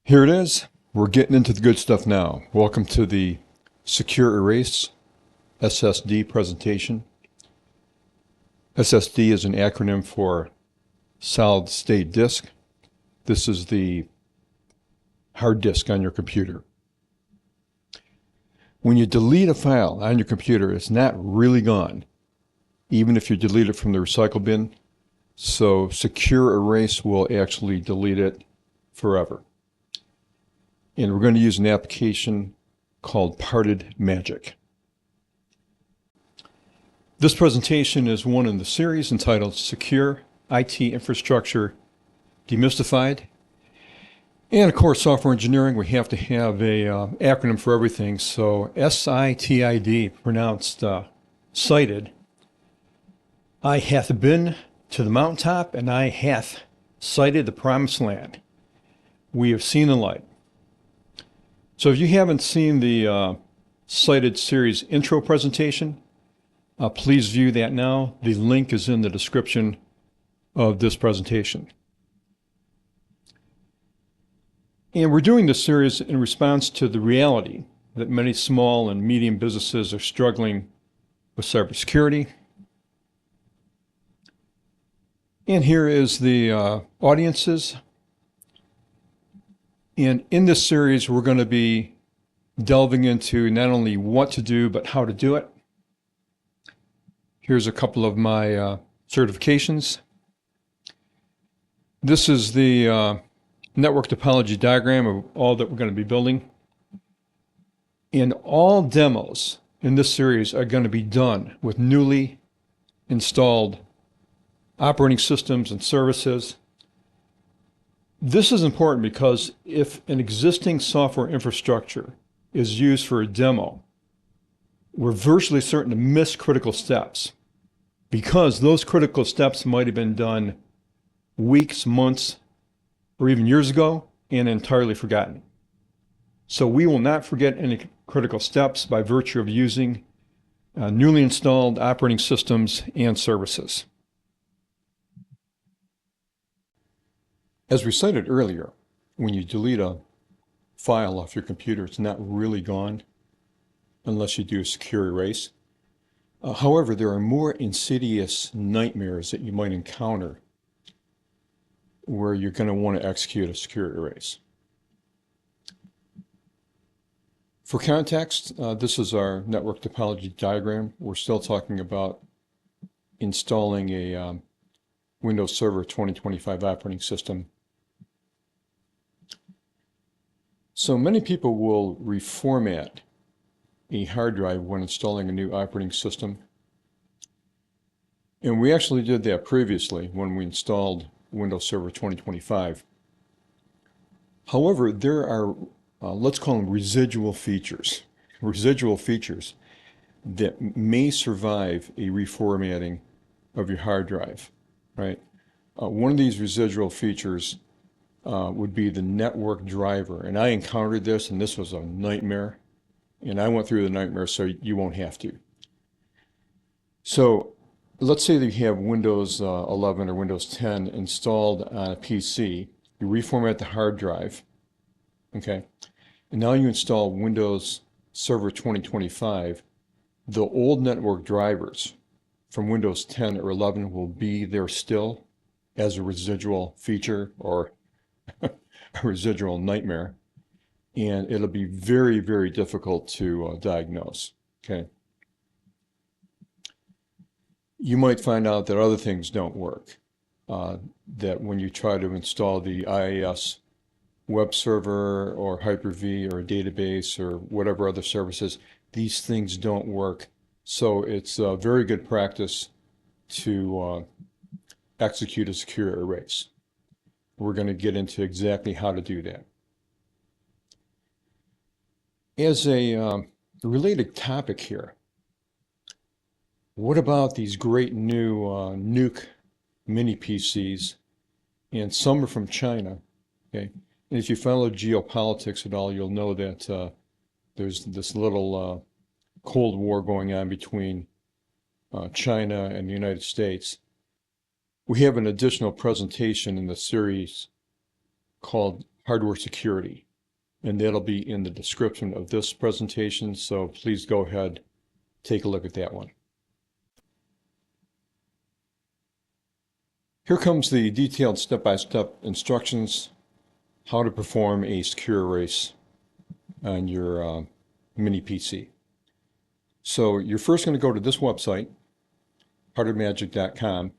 Here it is. We're getting into the good stuff now. Welcome to the Secure Erase SSD presentation. SSD is an acronym for solid state disk. This is the hard disk on your computer. When you delete a file on your computer, it's not really gone, even if you delete it from the recycle bin. So Secure Erase will actually delete it forever. And we're going to use an application called Parted Magic. This presentation is one in the series entitled Secure IT Infrastructure Demystified. And of course, software engineering, we have to have a acronym for everything. So SITID, pronounced cited. I hath been to the mountaintop, and I hath sighted the promised land. We have seen the light. So if you haven't seen the SIDIT series intro presentation, please view that now. The link is in the description of this presentation. And we're doing this series in response to the reality that many small and medium businesses are struggling with cybersecurity. And here is the audiences. And in this series, we're going to be delving into not only what to do, but how to do it. Here's a couple of my certifications. This is the network topology diagram of all that we're going to be building. And all demos in this series are going to be done with newly installed operating systems and services. This is important because if an existing software infrastructure is used for a demo, we're virtually certain to miss critical steps because those critical steps might have been done weeks, months, or even years ago and entirely forgotten. So we will not forget any critical steps by virtue of using newly installed operating systems and services. As we cited earlier, when you delete a file off your computer, it's not really gone unless you do a secure erase. However, there are more insidious nightmares that you might encounter where you're going to want to execute a secure erase. For context, this is our network topology diagram. We're still talking about installing a Windows Server 2025 operating system. So many people will reformat a hard drive when installing a new operating system. And we actually did that previously when we installed Windows Server 2025. However, there are, let's call them residual features that may survive a reformatting of your hard drive, right? One of these residual features would be the network driver. And I encountered this, and this was a nightmare. And I went through the nightmare, so you won't have to. So let's say that you have Windows 11 or Windows 10 installed on a PC. You reformat the hard drive, okay? And now you install Windows Server 2025. The old network drivers from Windows 10 or 11 will be there still as a residual feature or a residual nightmare, and it'll be very, very difficult to diagnose, okay? You might find out that other things don't work, that when you try to install the IIS web server or Hyper-V or a database or whatever other services, these things don't work. So it's a very good practice to execute a secure erase. We're going to get into exactly how to do that. As a related topic here, what about these great new Nuke mini PCs? And some are from China, okay? And if you follow geopolitics at all, you'll know that there's this little Cold War going on between China and the United States. We have an additional presentation in the series called hardware security. And that'll be in the description of this presentation, so please go ahead, take a look at that one. Here comes the detailed step-by-step instructions how to perform a secure erase on your mini PC. So you're first going to go to this website, partedmagic.com.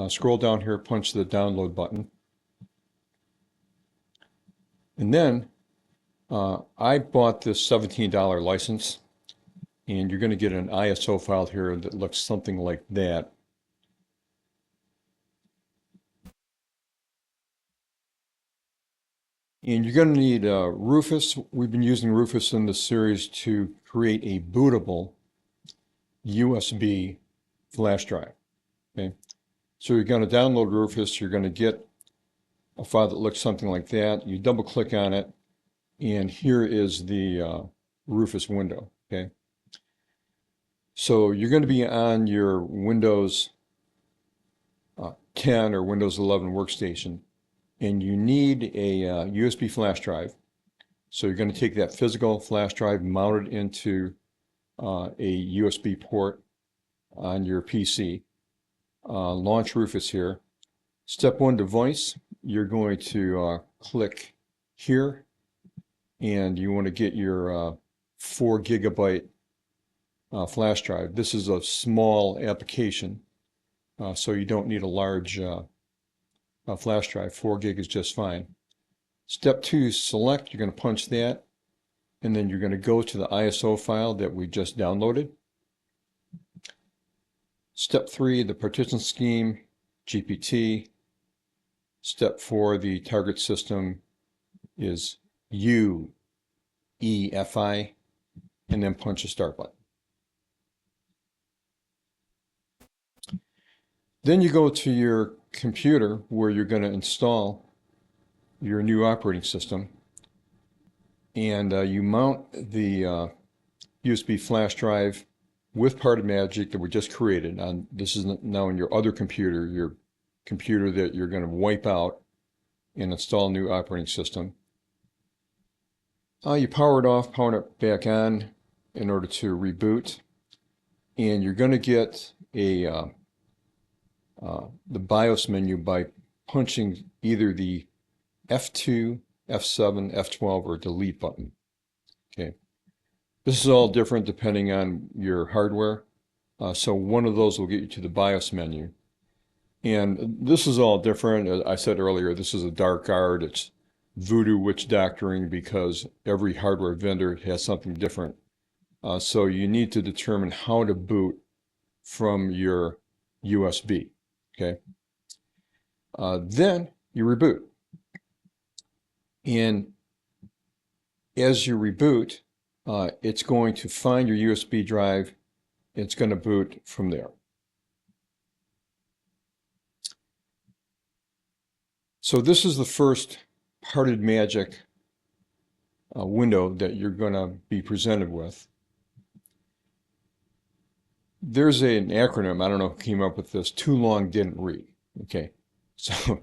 Scroll down here, punch the download button. And then I bought this $17 license, and you're going to get an ISO file here that looks something like that. And you're going to need Rufus. We've been using Rufus in this series to create a bootable USB flash drive. Okay, so you're going to download Rufus. You're going to get a file that looks something like that. You double click on it, and here is the Rufus window. Okay, so you're going to be on your Windows 10 or Windows 11 workstation, and you need a USB flash drive. So you're going to take that physical flash drive, mount it into a USB port on your PC, launch Rufus here. Step 1, device, you're going to click here, and you want to get your 4 gigabyte flash drive. This is a small application, so you don't need a large flash drive. 4 gig is just fine. Step 2, select, you're going to punch that, and then you're going to go to the ISO file that we just downloaded. Step 3, the partition scheme, GPT. Step 4, the target system is UEFI, and then punch the start button. Then you go to your computer where you're going to install your new operating system, and you mount the USB flash drive with PartedMagic that we just created. This is now in your other computer, your computer that you're going to wipe out and install a new operating system. You power it off, power it back on in order to reboot, and you're going to get a the BIOS menu by punching either the F2, F7, F12, or delete button. Okay, this is all different depending on your hardware. So one of those will get you to the BIOS menu. And this is all different. As I said earlier, this is a dark art. It's voodoo witch doctoring because every hardware vendor has something different. So you need to determine how to boot from your USB. Okay. Then you reboot. And as you reboot, it's going to find your USB drive. It's going to boot from there. So this is the first PartedMagic window that you're going to be presented with. There's an acronym, I don't know who came up with this, too long didn't read. Okay, so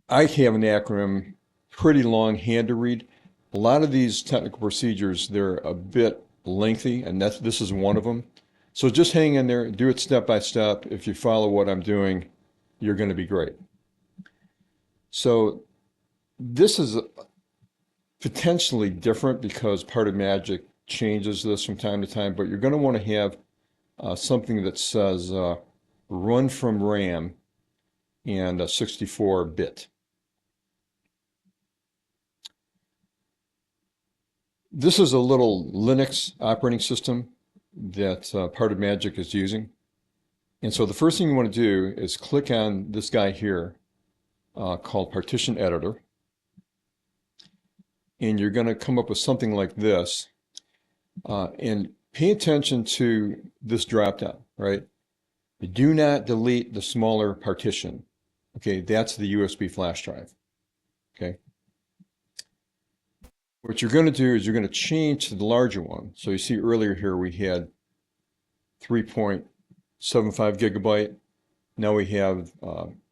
I have an acronym, pretty long hand to read. A lot of these technical procedures, they're a bit lengthy, and this is one of them. So just hang in there, do it step by step. If you follow what I'm doing, you're going to be great. So this is potentially different because PartedMagic changes this from time to time, but you're going to want to have something that says run from RAM and 64-bit. This is a little Linux operating system that PartedMagic is using. And so the first thing you want to do is click on this guy here called Partition Editor. And you're going to come up with something like this. And pay attention to this drop-down, right? Do not delete the smaller partition. Okay, that's the USB flash drive. Okay. What you're going to do is you're going to change to the larger one. So you see earlier here we had 3.75 gigabyte. Now we have,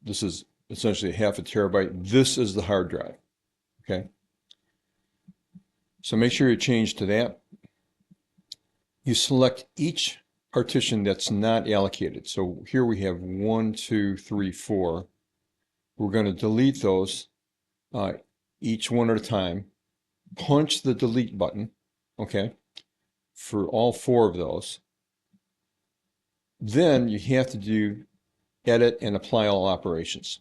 this is essentially half a terabyte. This is the hard drive, okay? So make sure you change to that. You select each partition that's not allocated. So here we have 1, 2, 3, 4. We're going to delete those each one at a time. Punch the delete button, okay, for all 4 of those. Then you have to do edit and apply all operations.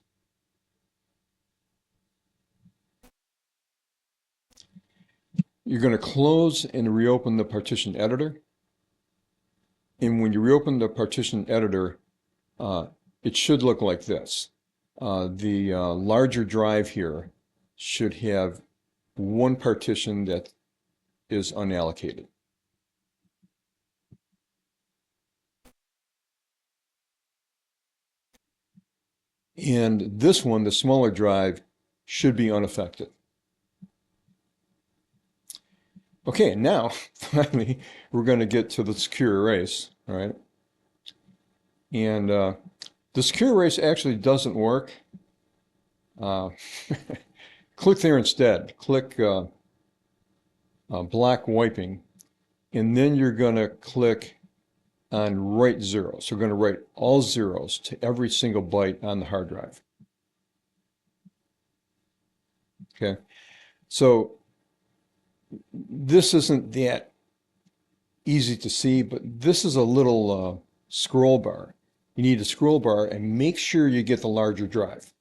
You're going to close and reopen the partition editor. And when you reopen the partition editor, it should look like this. The larger drive here should have one partition that is unallocated. And this one, the smaller drive, should be unaffected. Okay, now, finally, we're going to get to the secure erase, all right? And the secure erase actually doesn't work. Click there instead. Click black wiping, and then you're going to click on write zero. So we're going to write all zeros to every single byte on the hard drive. Okay, so this isn't that easy to see, but this is a little scroll bar. You need a scroll bar and make sure you get the larger drive,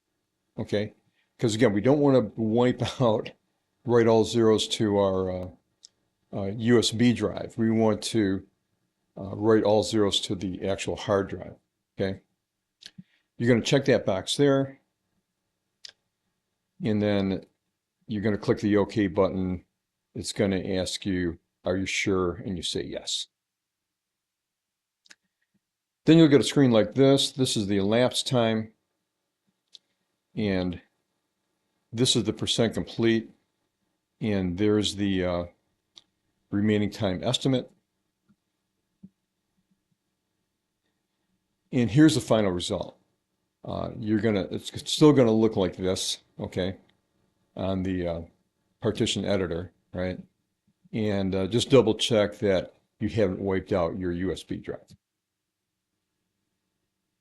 okay? Because again, we don't want to wipe out, write all zeros to our USB drive. We want to write all zeros to the actual hard drive, okay? You're going to check that box there, and then you're going to click the OK button. It's going to ask you, are you sure? And you say yes. Then you'll get a screen like this. This is the elapsed time, and this is the percent complete, and there's the remaining time estimate. And here's the final result. It's still gonna look like this, okay, on the partition editor, right? And just double check that you haven't wiped out your USB drive.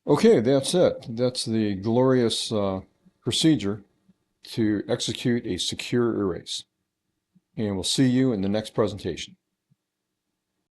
Okay, that's it. That's the glorious procedure to execute a secure erase. And we'll see you in the next presentation.